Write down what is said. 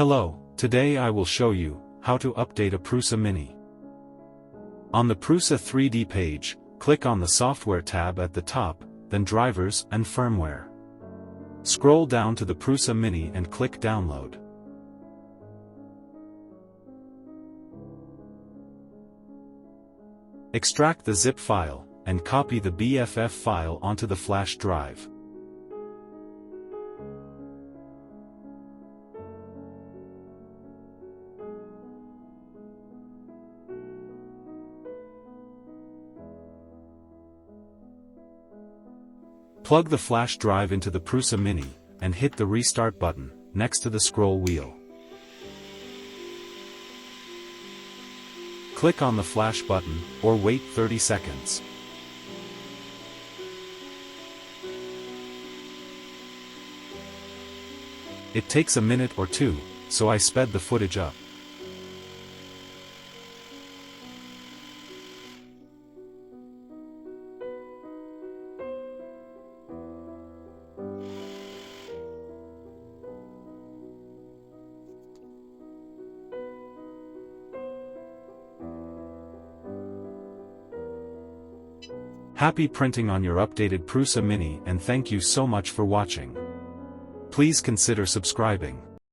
Hello, today I will show you how to update a Prusa Mini. On the Prusa 3D page, click on the Software tab at the top, then Drivers and Firmware. Scroll down to the Prusa Mini and click Download. Extract the zip file, and copy the BFF file onto the flash drive. Plug the flash drive into the Prusa Mini, and hit the Restart button, next to the scroll wheel. Click on the flash button, or wait 30 seconds. It takes a minute or two, so I sped the footage up. Happy printing on your updated Prusa Mini, and thank you so much for watching. Please consider subscribing.